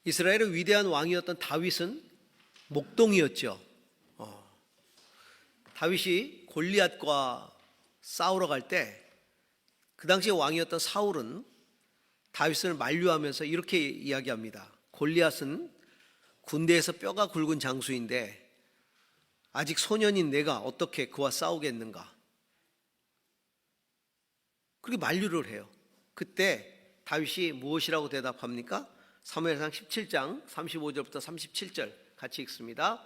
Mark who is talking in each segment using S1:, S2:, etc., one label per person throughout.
S1: 이스라엘의 위대한 왕이었던 다윗은 목동이었죠. 다윗이 골리앗과 싸우러 갈 때 그 당시에 왕이었던 사울은 다윗을 만류하면서 이렇게 이야기합니다. 골리앗은 군대에서 뼈가 굵은 장수인데 아직 소년인 내가 어떻게 그와 싸우겠는가? 그렇게 만류를 해요. 그때 다윗이 무엇이라고 대답합니까? 사무엘상 17장 35절부터 37절 같이 읽습니다.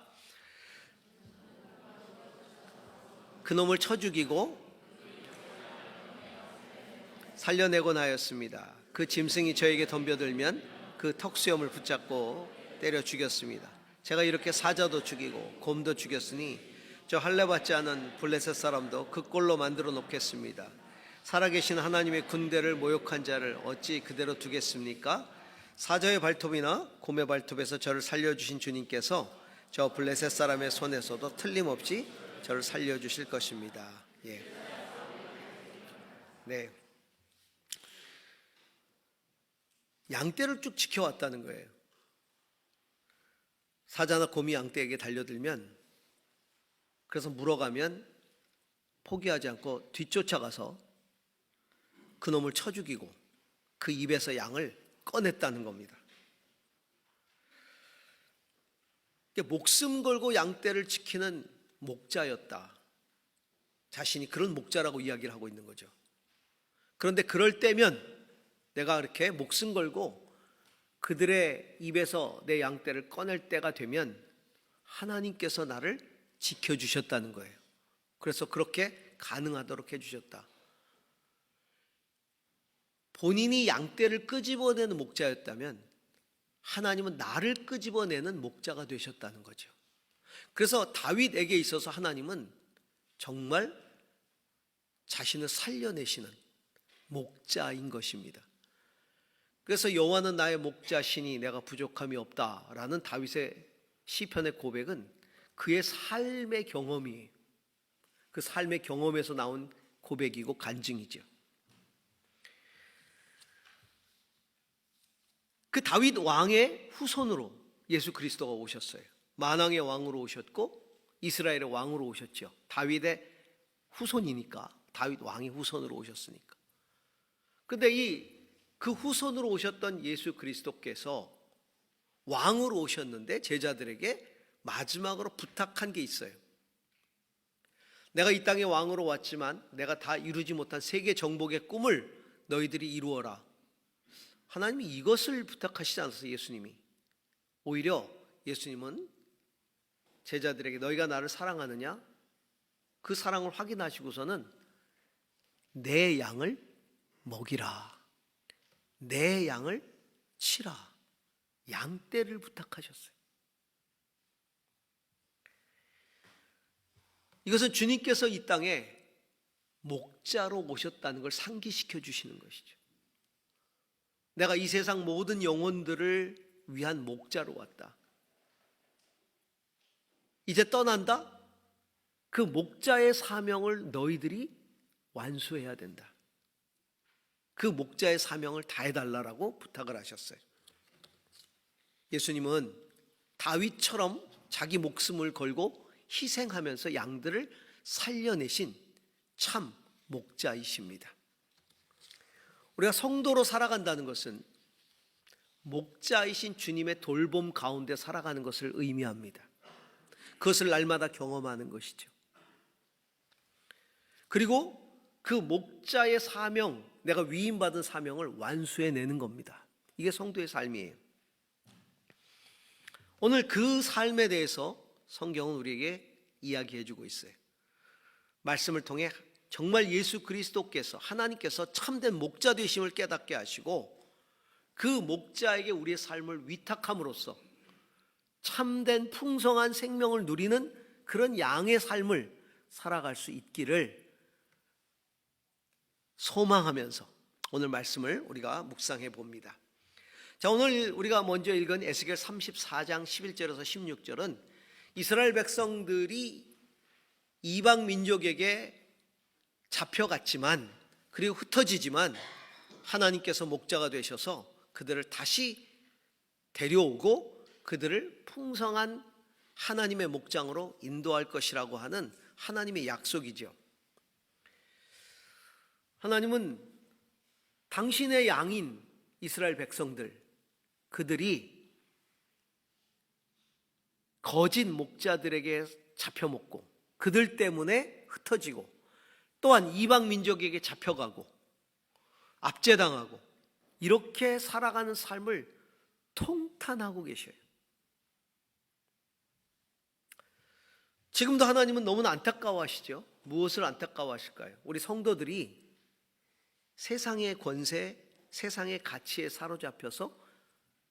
S1: 그놈을 쳐 죽이고 살려내곤 하였습니다. 그 짐승이 저에게 덤벼들면 그 턱수염을 붙잡고 때려 죽였습니다. 제가 이렇게 사자도 죽이고 곰도 죽였으니 저 할례받지 않은 블레셋 사람도 그 꼴로 만들어 놓겠습니다. 살아계신 하나님의 군대를 모욕한 자를 어찌 그대로 두겠습니까? 사자의 발톱이나 곰의 발톱에서 저를 살려주신 주님께서 저 블레셋 사람의 손에서도 틀림없이 저를 살려주실 것입니다. 네. 양떼를 쭉 지켜왔다는 거예요. 사자나 곰이 양떼에게 달려들면, 그래서 물어가면 포기하지 않고 뒤쫓아가서 그놈을 쳐 죽이고 그 입에서 양을 꺼냈다는 겁니다. 목숨 걸고 양떼를 지키는 목자였다. 자신이 그런 목자라고 이야기를 하고 있는 거죠. 그런데 그럴 때면 내가 이렇게 목숨 걸고 그들의 입에서 내 양떼를 꺼낼 때가 되면 하나님께서 나를 지켜주셨다는 거예요. 그래서 그렇게 가능하도록 해주셨다. 본인이 양떼를 끄집어내는 목자였다면 하나님은 나를 끄집어내는 목자가 되셨다는 거죠. 그래서 다윗에게 있어서 하나님은 정말 자신을 살려내시는 목자인 것입니다. 그래서 여호와는 나의 목자시니 내가 부족함이 없다라는 다윗의 시편의 고백은 그의 삶의 경험이에요. 그 삶의 경험에서 나온 고백이고 간증이죠. 그 다윗 왕의 후손으로 예수 그리스도가 오셨어요. 만왕의 왕으로 오셨고 이스라엘의 왕으로 오셨죠. 다윗의 후손이니까, 다윗 왕의 후손으로 오셨으니까. 그런데 그 후손으로 오셨던 예수 그리스도께서 왕으로 오셨는데 제자들에게 마지막으로 부탁한 게 있어요. 내가 이 땅에 왕으로 왔지만 내가 다 이루지 못한 세계 정복의 꿈을 너희들이 이루어라. 하나님이 이것을 부탁하시지 않았어요. 예수님이. 오히려 예수님은 제자들에게 너희가 나를 사랑하느냐? 그 사랑을 확인하시고서는 내 양을 먹이라. 내 양을 치라. 양떼를 부탁하셨어요. 이것은 주님께서 이 땅에 목자로 오셨다는 걸 상기시켜 주시는 것이죠. 내가 이 세상 모든 영혼들을 위한 목자로 왔다. 이제 떠난다? 그 목자의 사명을 너희들이 완수해야 된다. 그 목자의 사명을 다해달라고 부탁을 하셨어요. 예수님은 다윗처럼 자기 목숨을 걸고 희생하면서 양들을 살려내신 참 목자이십니다. 우리가 성도로 살아간다는 것은 목자이신 주님의 돌봄 가운데 살아가는 것을 의미합니다. 그것을 날마다 경험하는 것이죠. 그리고 그 목자의 사명, 내가 위임받은 사명을 완수해내는 겁니다. 이게 성도의 삶이에요. 오늘 그 삶에 대해서 성경은 우리에게 이야기해주고 있어요. 말씀을 통해 정말 예수 그리스도께서, 하나님께서 참된 목자 되심을 깨닫게 하시고 그 목자에게 우리의 삶을 위탁함으로써 참된 풍성한 생명을 누리는 그런 양의 삶을 살아갈 수 있기를 소망하면서 오늘 말씀을 우리가 묵상해 봅니다. 자, 오늘 우리가 먼저 읽은 에스겔 34장 11절에서 16절은 이스라엘 백성들이 이방 민족에게 잡혀갔지만, 그리고 흩어지지만 하나님께서 목자가 되셔서 그들을 다시 데려오고 그들을 풍성한 하나님의 목장으로 인도할 것이라고 하는 하나님의 약속이죠. 하나님은 당신의 양인 이스라엘 백성들, 그들이 거짓 목자들에게 잡혀먹고 그들 때문에 흩어지고 또한 이방 민족에게 잡혀가고 압제당하고 이렇게 살아가는 삶을 통탄하고 계셔요. 지금도 하나님은 너무나 안타까워하시죠. 무엇을 안타까워하실까요? 우리 성도들이 세상의 권세, 세상의 가치에 사로잡혀서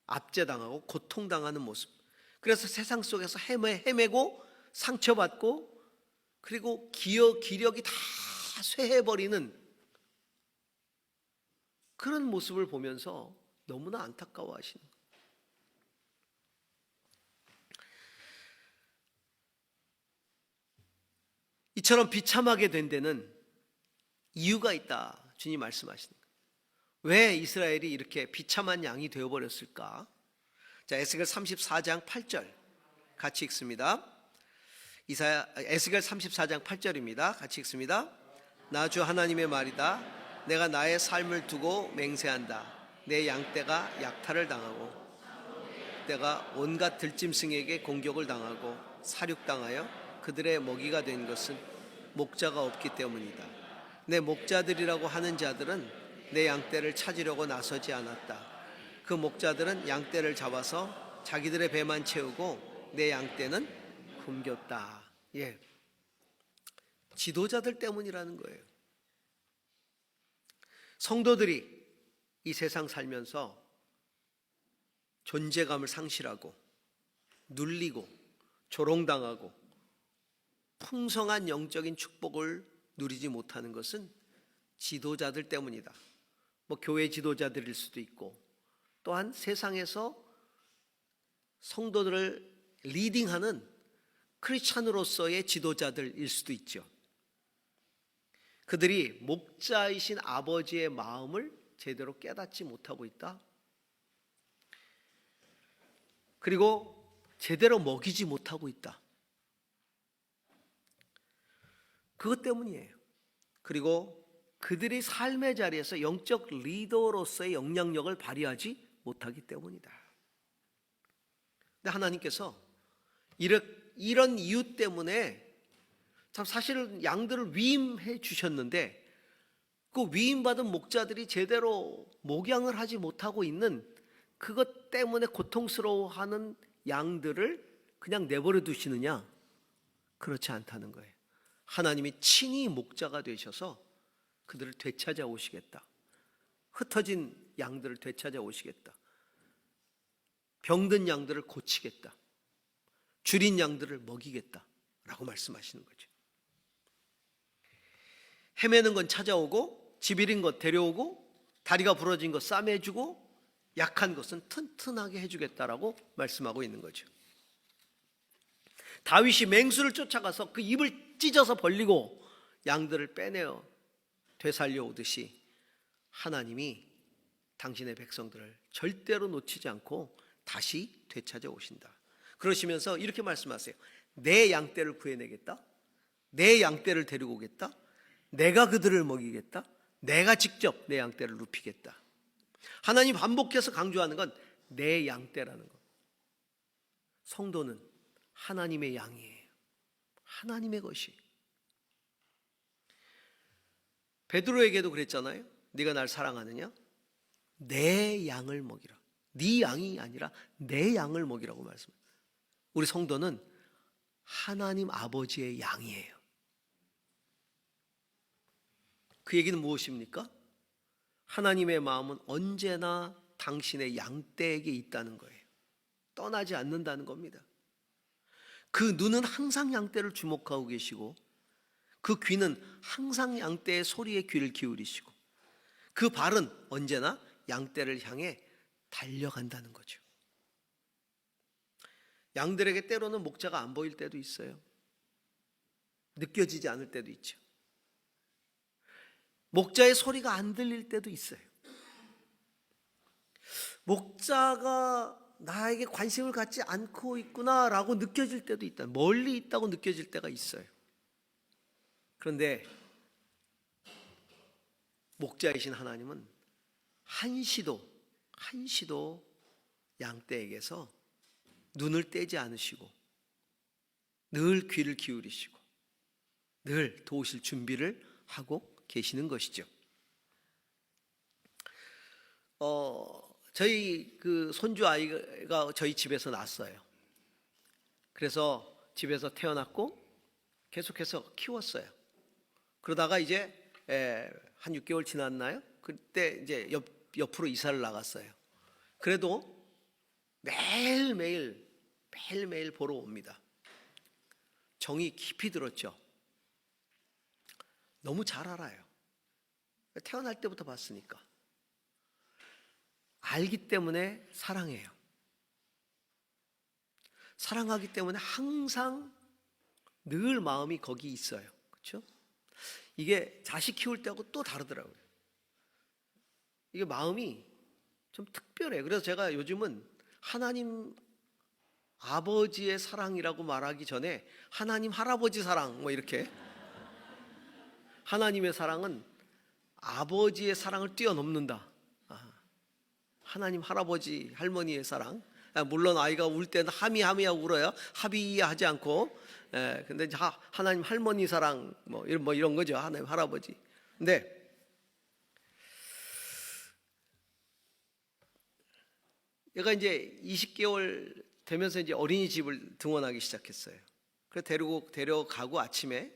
S1: 압제당하고 고통당하는 모습, 그래서 세상 속에서 헤매고 상처받고 그리고 기력이 다 쇠해버리는 그런 모습을 보면서 너무나 안타까워하시는 거예요. 이처럼 비참하게 된 데는 이유가 있다, 주님 말씀하시는 거예요. 왜 이스라엘이 이렇게 비참한 양이 되어버렸을까? 자, 에스겔 34장 8절 같이 읽습니다. 에스겔 34장 8절입니다. 같이 읽습니다. 나 주 하나님의 말이다. 내가 나의 삶을 두고 맹세한다. 내 양떼가 약탈을 당하고 내가 온갖 들짐승에게 공격을 당하고 사륙당하여 그들의 먹이가 된 것은 목자가 없기 때문이다. 내 목자들이라고 하는 자들은 내 양떼를 찾으려고 나서지 않았다. 그 목자들은 양떼를 잡아서 자기들의 배만 채우고 내 양떼는 굶겼다. 예, 지도자들 때문이라는 거예요. 성도들이 이 세상 살면서 존재감을 상실하고 눌리고 조롱당하고 풍성한 영적인 축복을 누리지 못하는 것은 지도자들 때문이다. 뭐 교회 지도자들일 수도 있고 또한 세상에서 성도들을 리딩하는 크리스찬으로서의 지도자들일 수도 있죠. 그들이 목자이신 아버지의 마음을 제대로 깨닫지 못하고 있다. 그리고 제대로 먹이지 못하고 있다. 그것 때문이에요. 그리고 그들이 삶의 자리에서 영적 리더로서의 영향력을 발휘하지 못하기 때문이다. 근데 하나님께서 이런 이유 때문에 참 사실은 양들을 위임해 주셨는데 그 위임받은 목자들이 제대로 목양을 하지 못하고 있는 그것 때문에 고통스러워하는 양들을 그냥 내버려 두시느냐? 그렇지 않다는 거예요. 하나님이 친히 목자가 되셔서 그들을 되찾아 오시겠다. 흩어진 양들을 되찾아 오시겠다. 병든 양들을 고치겠다. 줄인 양들을 먹이겠다 라고 말씀하시는 거죠. 헤매는 건 찾아오고 집 잃은 것 데려오고 다리가 부러진 것 싸매주고 약한 것은 튼튼하게 해주겠다라고 말씀하고 있는 거죠. 다윗이 맹수를 쫓아가서 그 입을 찢어서 벌리고 양들을 빼내어 되살려 오듯이 하나님이 당신의 백성들을 절대로 놓치지 않고 다시 되찾아 오신다. 그러시면서 이렇게 말씀하세요. 내 양떼를 구해내겠다. 내 양떼를 데리고 오겠다. 내가 그들을 먹이겠다. 내가 직접 내 양떼를 눕히겠다. 하나님 반복해서 강조하는 건 내 양떼라는 것. 성도는 하나님의 양이에요. 하나님의 것이. 베드로에게도 그랬잖아요. 네가 날 사랑하느냐? 내 양을 먹이라. 네 양이 아니라 내 양을 먹이라고 말씀해요. 우리 성도는 하나님 아버지의 양이에요. 그 얘기는 무엇입니까? 하나님의 마음은 언제나 당신의 양떼에게 있다는 거예요. 떠나지 않는다는 겁니다. 그 눈은 항상 양떼를 주목하고 계시고 그 귀는 항상 양떼의 소리에 귀를 기울이시고 그 발은 언제나 양떼를 향해 달려간다는 거죠. 양들에게 때로는 목자가 안 보일 때도 있어요. 느껴지지 않을 때도 있죠. 목자의 소리가 안 들릴 때도 있어요. 목자가 나에게 관심을 갖지 않고 있구나라고 느껴질 때도 있다. 멀리 있다고 느껴질 때가 있어요. 그런데 목자이신 하나님은 한시도 양떼에게서 눈을 떼지 않으시고 늘 귀를 기울이시고 늘 도우실 준비를 하고 계시는 것이죠. 저희 그 손주 아이가 저희 집에서 났어요. 그래서 집에서 태어났고 계속해서 키웠어요. 그러다가 이제 한 6개월 지났나요? 그때 이제 옆으로 이사를 나갔어요. 그래도 매일매일 보러 옵니다. 정이 깊이 들었죠. 너무 잘 알아요. 태어날 때부터 봤으니까. 알기 때문에 사랑해요. 사랑하기 때문에 항상 늘 마음이 거기 있어요. 그렇죠? 이게 자식 키울 때하고 또 다르더라고요. 이게 마음이 좀 특별해요. 그래서 제가 요즘은 하나님 아버지의 사랑이라고 말하기 전에 하나님 할아버지 사랑 뭐 이렇게, 하나님의 사랑은 아버지의 사랑을 뛰어넘는다. 하나님 할아버지 할머니의 사랑, 물론 아이가 울 때는 하미하고 울어요. 하비하지 않고. 근데 이제 하나님 할머니 사랑 뭐 이런 거죠. 하나님 할아버지. 근데 얘가 이제 20개월 되면서 이제 어린이집을 등원하기 시작했어요. 그래서 데려가고 아침에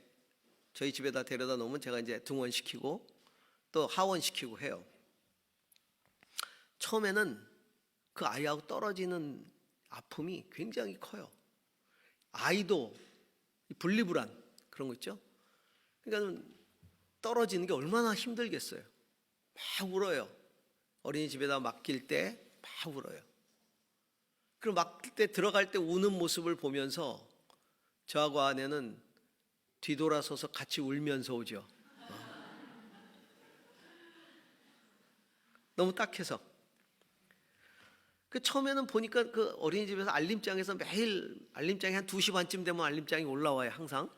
S1: 저희 집에다 데려다 놓으면 제가 이제 등원시키고 또 하원시키고 해요. 처음에는 그 아이하고 떨어지는 아픔이 굉장히 커요. 아이도 분리불안 그런 거 있죠. 그러니까 떨어지는 게 얼마나 힘들겠어요. 막 울어요. 어린이집에다 맡길 때 막 울어요. 그럼 맡길 때 들어갈 때 우는 모습을 보면서 저하고 아내는 뒤돌아서서 같이 울면서 오죠. 너무 딱해서. 그 처음에는 보니까 그 어린이집에서 알림장에서 매일 알림장이 한 2시 반쯤 되면 알림장이 올라와요. 항상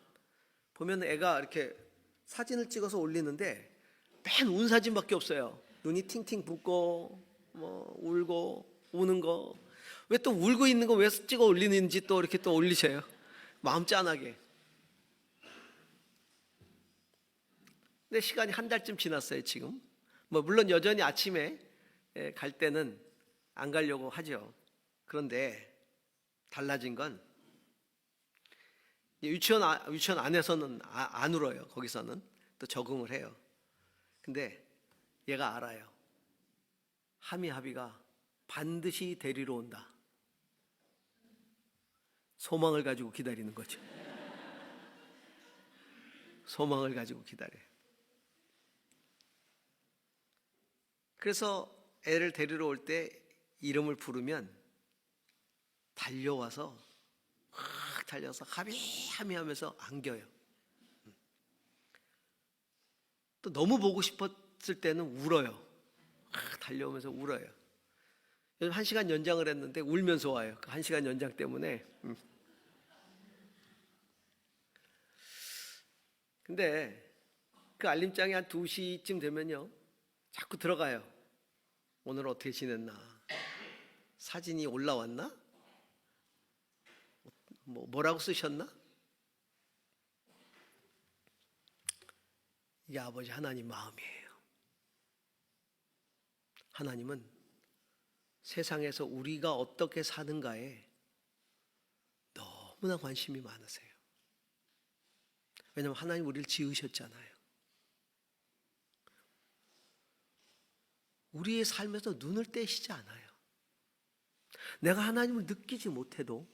S1: 보면 애가 이렇게 사진을 찍어서 올리는데 맨 운 사진밖에 없어요. 눈이 팅팅 붓고 뭐 울고 우는 거. 왜 또 울고 있는 거 왜 찍어 올리는지 또 이렇게 또 올리셔요. 마음 짠하게. 근데 시간이 한 달쯤 지났어요. 지금 뭐 물론 여전히 아침에 갈 때는 안 가려고 하죠. 그런데 달라진 건 유치원 안에서는 안 울어요. 거기서는 또 적응을 해요. 근데 얘가 알아요. 하미하비가 반드시 데리러 온다. 소망을 가지고 기다리는 거죠. 소망을 가지고 기다려요. 그래서 애를 데리러 올 때 이름을 부르면 달려와서 확 달려서 하미 하면서 안겨요. 또 너무 보고 싶었을 때는 울어요. 확 달려오면서 울어요. 요즘 1시간 연장을 했는데 울면서 와요. 그 1시간 연장 때문에. 근데 그 알림장이 한 2시쯤 되면요 자꾸 들어가요. 오늘 어떻게 지냈나? 사진이 올라왔나? 뭐라고 쓰셨나? 이게 아버지 하나님 마음이에요. 하나님은 세상에서 우리가 어떻게 사는가에 너무나 관심이 많으세요. 왜냐하면 하나님 우리를 지으셨잖아요. 우리의 삶에서 눈을 떼시지 않아요. 내가 하나님을 느끼지 못해도,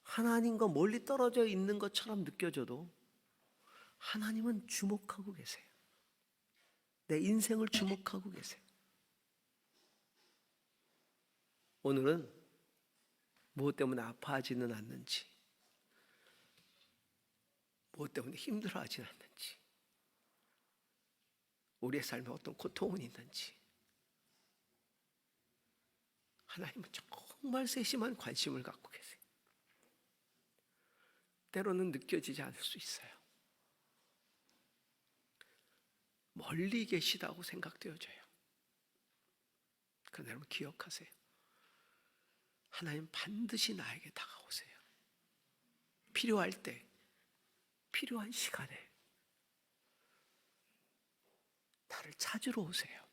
S1: 하나님과 멀리 떨어져 있는 것처럼 느껴져도 하나님은 주목하고 계세요. 내 인생을 주목하고 계세요. 오늘은 무엇 때문에 아파하지는 않는지, 무엇 때문에 힘들어하지는 않는지, 우리의 삶에 어떤 고통은 있는지 하나님은 정말 세심한 관심을 갖고 계세요. 때로는 느껴지지 않을 수 있어요. 멀리 계시다고 생각되어져요. 그러나 여러분 기억하세요. 하나님 반드시 나에게 다가오세요. 필요할 때, 필요한 시간에 나를 찾으러 오세요.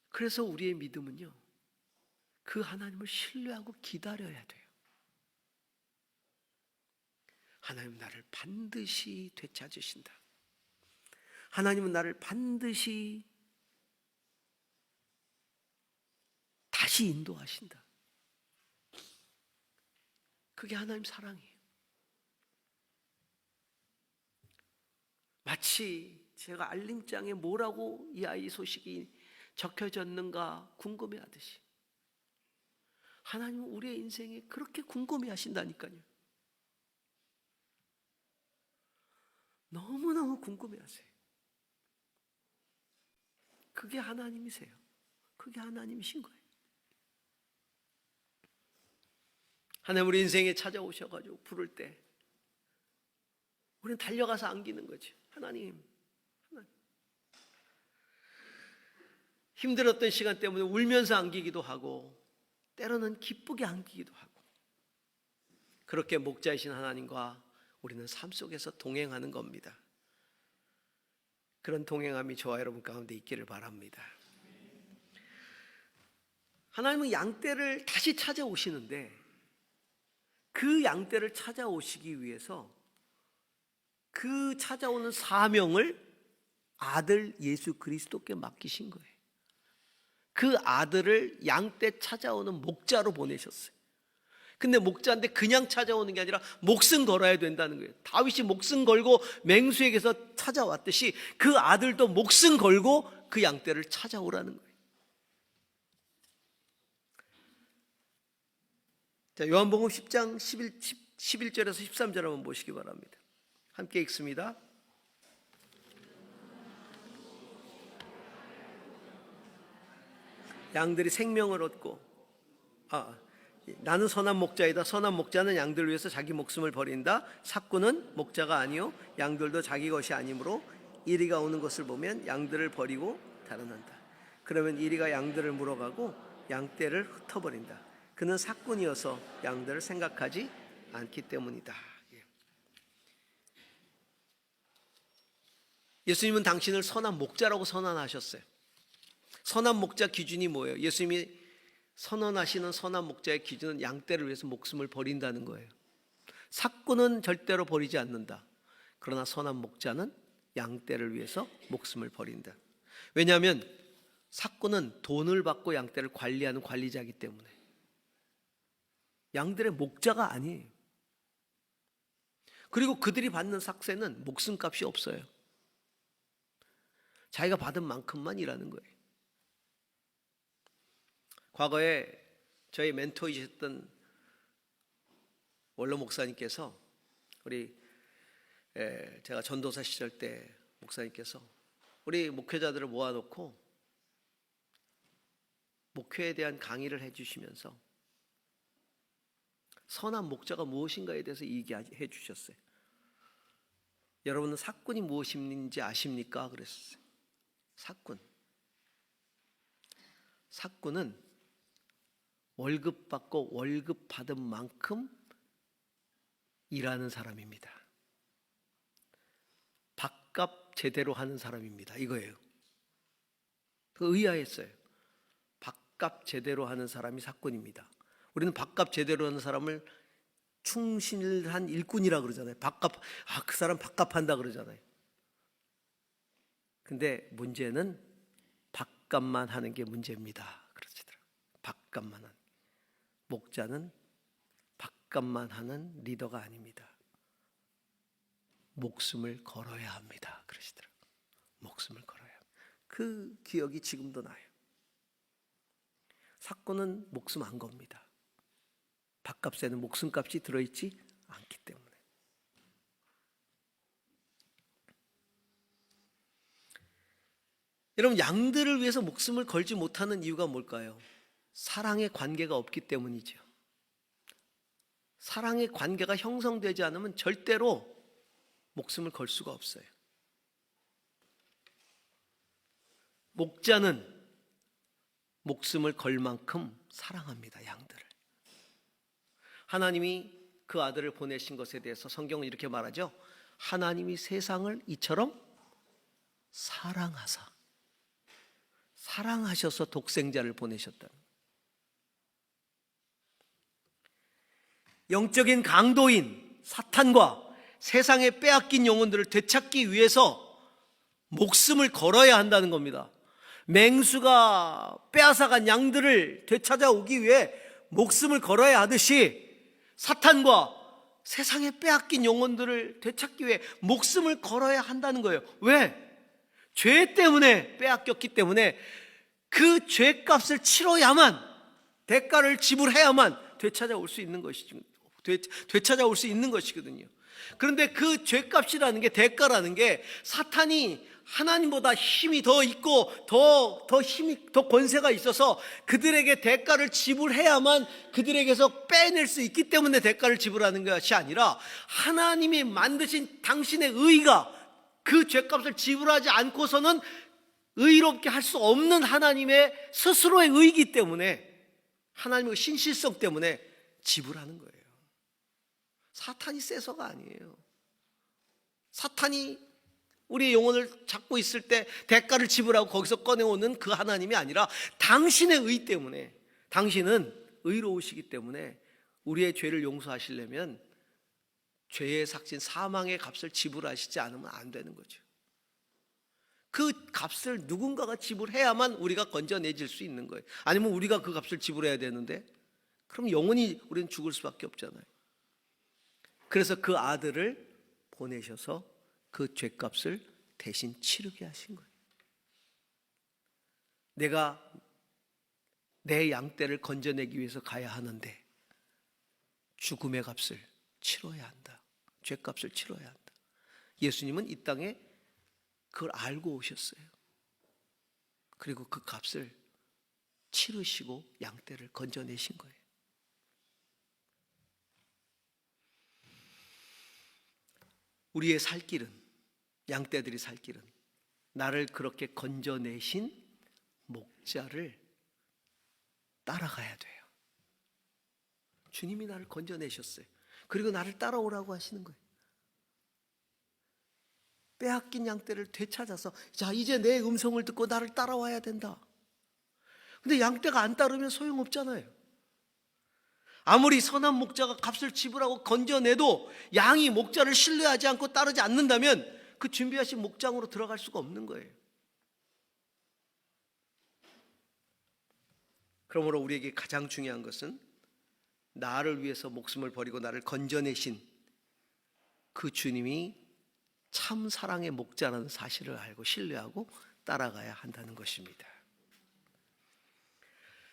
S1: 그래서 우리의 믿음은요, 그 하나님을 신뢰하고 기다려야 돼요. 하나님 나를 반드시 되찾으신다. 하나님은 나를 반드시 다시 인도하신다. 그게 하나님 사랑이에요. 마치 제가 알림장에 뭐라고 이 아이 소식이 적혀졌는가 궁금해하듯이 하나님은 우리의 인생에 그렇게 궁금해하신다니까요. 너무너무 궁금해하세요. 그게 하나님이세요. 그게 하나님이신 거예요. 하나님 우리 인생에 찾아오셔가지고 부를 때 우리는 달려가서 안기는 거죠. 하나님. 힘들었던 시간 때문에 울면서 안기기도 하고 때로는 기쁘게 안기기도 하고 그렇게 목자이신 하나님과 우리는 삶 속에서 동행하는 겁니다. 그런 동행함이 저와 여러분 가운데 있기를 바랍니다. 하나님은 양떼를 다시 찾아오시는데 그 양떼를 찾아오시기 위해서 그 찾아오는 사명을 아들 예수 그리스도께 맡기신 거예요. 그 아들을 양떼 찾아오는 목자로 보내셨어요. 근데 목자인데 그냥 찾아오는 게 아니라 목숨 걸어야 된다는 거예요. 다윗이 목숨 걸고 맹수에게서 찾아왔듯이 그 아들도 목숨 걸고 그 양떼를 찾아오라는 거예요. 자, 요한복음 10장 11절에서 13절 한번 보시기 바랍니다. 함께 읽습니다. 양들이 생명을 얻고 나는 선한 목자이다. 선한 목자는 양들을 위해서 자기 목숨을 버린다. 삭구는 목자가 아니요 양들도 자기 것이 아니므로 이리가 오는 것을 보면 양들을 버리고 달아난다. 그러면 이리가 양들을 물어가고 양떼를 흩어버린다. 그는 삭군이어서 양들을 생각하지 않기 때문이다. 예수님은 당신을 선한 목자라고 선언하셨어요. 선한 목자 기준이 뭐예요? 예수님이 선언하시는 선한 목자의 기준은 양떼를 위해서 목숨을 버린다는 거예요. 삭구는 절대로 버리지 않는다. 그러나 선한 목자는 양떼를 위해서 목숨을 버린다. 왜냐하면 삭구는 돈을 받고 양떼를 관리하는 관리자이기 때문에 양들의 목자가 아니에요. 그리고 그들이 받는 삭세는 목숨값이 없어요. 자기가 받은 만큼만 일하는 거예요. 과거에 저희 멘토이셨던 원로 목사님께서 제가 전도사 시절 때 목사님께서 우리 목회자들을 모아놓고 목회에 대한 강의를 해주시면서 선한 목자가 무엇인가에 대해서 얘기해 주셨어요. 여러분은 삭군이 무엇인지 아십니까? 그랬어요. 삭군은 월급 받고 월급 받은 만큼 일하는 사람입니다. 밥값 제대로 하는 사람입니다. 이거예요. 의아했어요. 밥값 제대로 하는 사람이 삭군입니다. 우리는 밥값 제대로 하는 사람을 충실한 일꾼이라 그러잖아요. 그 사람 밥값 한다 그러잖아요. 근데 문제는 밥값만 하는 게 문제입니다. 그러시더라고요. 밥값만 하는. 목자는 밥값만 하는 리더가 아닙니다. 목숨을 걸어야 합니다. 그러시더라고요. 목숨을 걸어야 합니다. 그 기억이 지금도 나요. 삭군은 목숨 안 겁니다. 밥값에는 목숨값이 들어있지 않기 때문에. 여러분, 양들을 위해서 목숨을 걸지 못하는 이유가 뭘까요? 사랑의 관계가 없기 때문이죠. 사랑의 관계가 형성되지 않으면 절대로 목숨을 걸 수가 없어요. 목자는 목숨을 걸 만큼 사랑합니다, 양들을. 하나님이 그 아들을 보내신 것에 대해서 성경은 이렇게 말하죠. 하나님이 세상을 이처럼 사랑하셔서 독생자를 보내셨다. 영적인 강도인 사탄과 세상에 빼앗긴 영혼들을 되찾기 위해서 목숨을 걸어야 한다는 겁니다. 맹수가 빼앗아간 양들을 되찾아오기 위해 목숨을 걸어야 하듯이 사탄과 세상에 빼앗긴 영혼들을 되찾기 위해 목숨을 걸어야 한다는 거예요. 왜? 죄 때문에 빼앗겼기 때문에 그 죄값을 치러야만, 대가를 지불해야만 되찾아올 수 있는 것이죠. 되찾아올 수 있는 것이거든요. 그런데 그 죄값이라는 게, 대가라는 게, 사탄이 하나님보다 힘이 더 있고 더 권세가 있어서 그들에게 대가를 지불해야만 그들에게서 빼낼 수 있기 때문에 대가를 지불하는 것이 아니라, 하나님이 만드신 당신의 의가 그 죄값을 지불하지 않고서는 의롭게 할 수 없는 하나님의 스스로의 의이기 때문에, 하나님의 신실성 때문에 지불하는 거예요. 사탄이 세서가 아니에요. 사탄이 우리의 영혼을 잡고 있을 때 대가를 지불하고 거기서 꺼내오는 그 하나님이 아니라 당신의 의 때문에, 당신은 의로우시기 때문에 우리의 죄를 용서하시려면 죄의 삭신 사망의 값을 지불하시지 않으면 안 되는 거죠. 그 값을 누군가가 지불해야만 우리가 건져내질 수 있는 거예요. 아니면 우리가 그 값을 지불해야 되는데, 그럼 영원히 우리는 죽을 수밖에 없잖아요. 그래서 그 아들을 보내셔서 그 죄값을 대신 치르게 하신 거예요. 내가 내 양떼를 건져내기 위해서 가야 하는데 죽음의 값을 치러야 한다. 죄값을 치러야 한다. 예수님은 이 땅에 그걸 알고 오셨어요. 그리고 그 값을 치르시고 양떼를 건져내신 거예요. 우리의 살 길은, 양떼들이 살 길은 나를 그렇게 건져내신 목자를 따라가야 돼요. 주님이 나를 건져내셨어요. 그리고 나를 따라오라고 하시는 거예요. 빼앗긴 양떼를 되찾아서, 자, 이제 내 음성을 듣고 나를 따라와야 된다. 근데 양떼가 안 따르면 소용없잖아요. 아무리 선한 목자가 값을 지불하고 건져내도 양이 목자를 신뢰하지 않고 따르지 않는다면 그 준비하신 목장으로 들어갈 수가 없는 거예요. 그러므로 우리에게 가장 중요한 것은 나를 위해서 목숨을 버리고 나를 건져내신 그 주님이 참 사랑의 목자라는 사실을 알고 신뢰하고 따라가야 한다는 것입니다.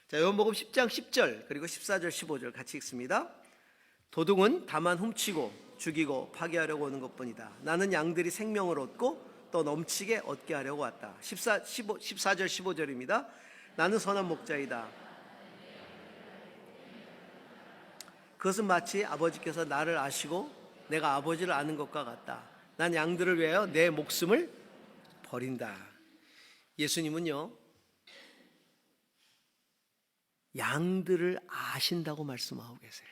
S1: 자, 요한복음 10장 10절 그리고 14절 15절 같이 읽습니다. 도둑은 다만 훔치고 죽이고 파괴하려고 오는 것뿐이다. 나는 양들이 생명을 얻고 또 넘치게 얻게 하려고 왔다. 14절 15절입니다. 나는 선한 목자이다. 그것은 마치 아버지께서 나를 아시고 내가 아버지를 아는 것과 같다. 난 양들을 위하여 내 목숨을 버린다. 예수님은요, 양들을 아신다고 말씀하고 계세요.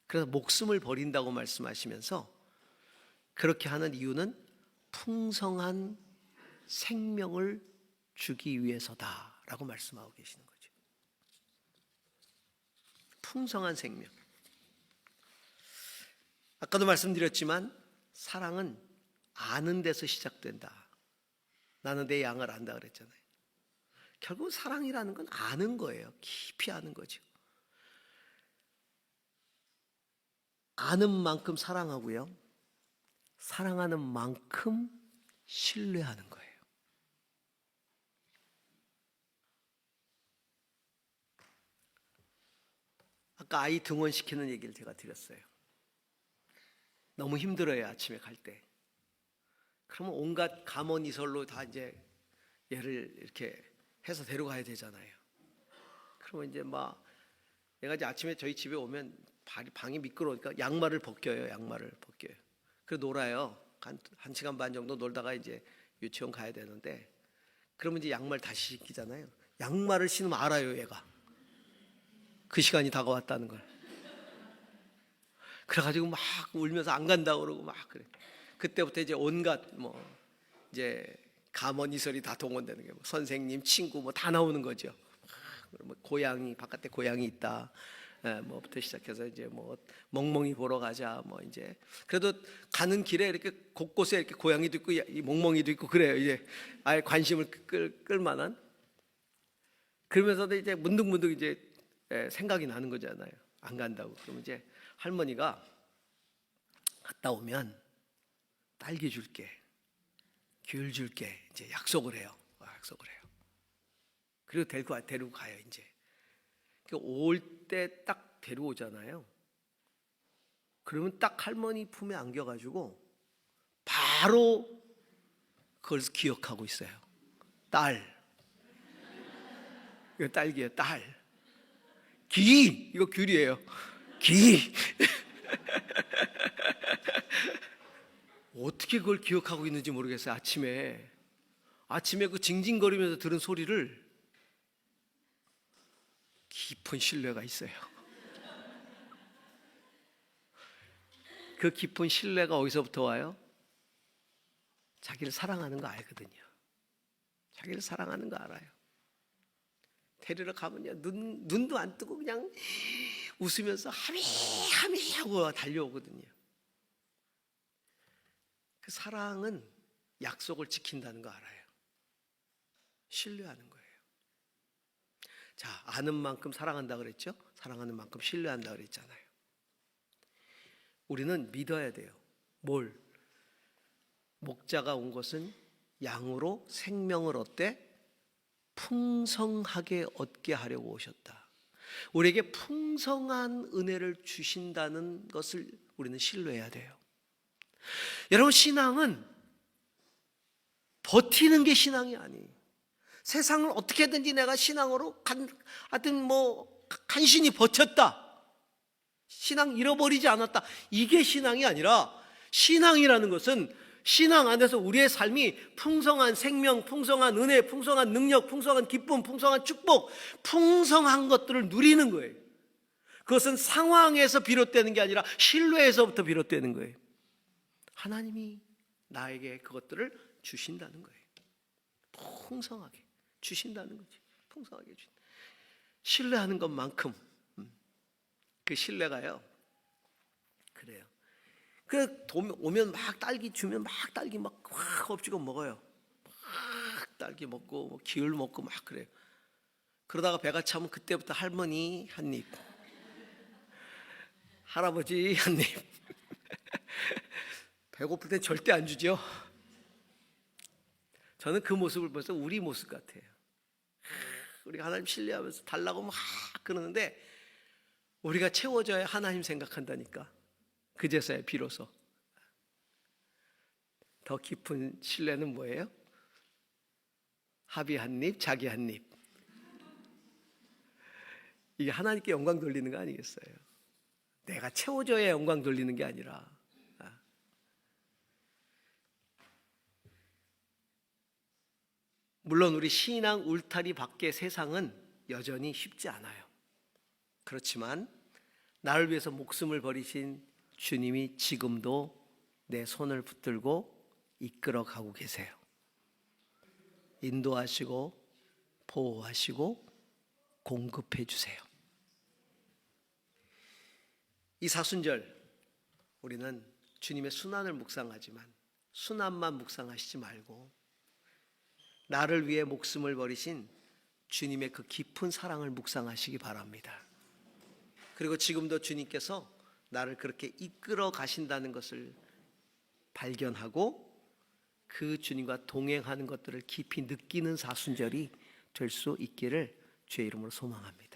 S1: 그래서 목숨을 버린다고 말씀하시면서 그렇게 하는 이유는 풍성한 생명을 주기 위해서다라고 말씀하고 계시는 거죠. 풍성한 생명. 아까도 말씀드렸지만 사랑은 아는 데서 시작된다. 나는 내 양을 안다 그랬잖아요. 결국 사랑이라는 건 아는 거예요. 깊이 아는 거죠. 아는 만큼 사랑하고요, 사랑하는 만큼 신뢰하는 거예요. 아까 아이 등원시키는 얘기를 제가 드렸어요. 너무 힘들어요, 아침에 갈 때. 그러면 온갖 감언이설로 다 이제 얘를 이렇게 해서 데려가야 되잖아요. 그러면 이제 막 얘가 이제 아침에 저희 집에 오면 방이 미끄러우니까 양말을 벗겨요. 그리고 놀아요. 한 시간 반 정도 놀다가 이제 유치원 가야 되는데, 그러면 이제 양말 다시 신기잖아요. 양말을 신으면 알아요, 얘가. 그 시간이 다가왔다는 걸. 그래가지고 막 울면서 안 간다고 그러고 막 그래. 그때부터 이제 온갖 이제 감언이설이 다 동원되는 게 선생님, 친구 다 나오는 거죠. 고양이, 바깥에 고양이 있다. 뭐부터 시작해서 이제 멍멍이 보러 가자. 이제 그래도 가는 길에 이렇게 곳곳에 이렇게 고양이도 있고 이 멍멍이도 있고 그래요. 이제 아예 관심을 끌 만한. 그러면서도 이제 문득문득 이제 생각이 나는 거잖아요. 안 간다고. 그러면 이제 할머니가 갔다 오면 딸기 줄게, 귤 줄게 이제 약속을 해요. 그리고 데리고 가요. 이제 올 때 딱 데려오잖아요. 그러면 딱 할머니 품에 안겨가지고 바로 그걸 기억하고 있어요. 딸, 이거 딸기예요. 딸. 기, 이거 귤이에요. 기. 어떻게 그걸 기억하고 있는지 모르겠어요. 아침에 그 징징거리면서 들은 소리를 깊은 신뢰가 있어요. 그 깊은 신뢰가 어디서부터 와요? 자기를 사랑하는 거 알거든요. 자기를 사랑하는 거 알아요. 데리러 가면요, 눈도 안 뜨고 그냥 웃으면서 하미 하고 달려오거든요. 그 사랑은 약속을 지킨다는 거 알아요. 신뢰하는 거예요. 자, 아는 만큼 사랑한다 그랬죠? 사랑하는 만큼 신뢰한다 그랬잖아요. 우리는 믿어야 돼요. 뭘? 목자가 온 것은 양으로 생명을 얻되 풍성하게 얻게 하려고 오셨다. 우리에게 풍성한 은혜를 주신다는 것을 우리는 신뢰해야 돼요. 여러분, 신앙은 버티는 게 신앙이 아니에요. 세상을 어떻게든지 내가 신앙으로 하여튼 간신히 버텼다, 신앙 잃어버리지 않았다, 이게 신앙이 아니라, 신앙이라는 것은 신앙 안에서 우리의 삶이 풍성한 생명, 풍성한 은혜, 풍성한 능력, 풍성한 기쁨, 풍성한 축복, 풍성한 것들을 누리는 거예요. 그것은 상황에서 비롯되는 게 아니라 신뢰에서부터 비롯되는 거예요. 하나님이 나에게 그것들을 주신다는 거예요. 풍성하게 주신다는 거지. 풍성하게 주신다. 신뢰하는 것만큼 그 신뢰가요, 그래요. 오면 막 딸기 주면 막 딸기 막 엎치고 먹어요. 막 딸기 먹고 기울 먹고 막 그래요. 그러다가 배가 차면 그때부터 할머니 한 입, 할아버지 한 입. 배고플 땐 절대 안 주죠. 저는 그 모습을 보면서 우리 모습 같아요. 우리가 하나님 신뢰하면서 달라고 막 그러는데, 우리가 채워져야 하나님 생각한다니까. 그제서야 비로소. 더 깊은 신뢰는 뭐예요? 합이 한 입, 자기 한 입. 이게 하나님께 영광 돌리는 거 아니겠어요? 내가 채워져야 영광 돌리는 게 아니라. 물론 우리 신앙 울타리 밖의 세상은 여전히 쉽지 않아요. 그렇지만 나를 위해서 목숨을 버리신 주님이 지금도 내 손을 붙들고 이끌어 가고 계세요. 인도하시고 보호하시고 공급해 주세요. 이 사순절 우리는 주님의 순환을 묵상하지만 순환만 묵상하시지 말고 나를 위해 목숨을 버리신 주님의 그 깊은 사랑을 묵상하시기 바랍니다. 그리고 지금도 주님께서 나를 그렇게 이끌어 가신다는 것을 발견하고 그 주님과 동행하는 것들을 깊이 느끼는 사순절이 될 수 있기를 주의 이름으로 소망합니다.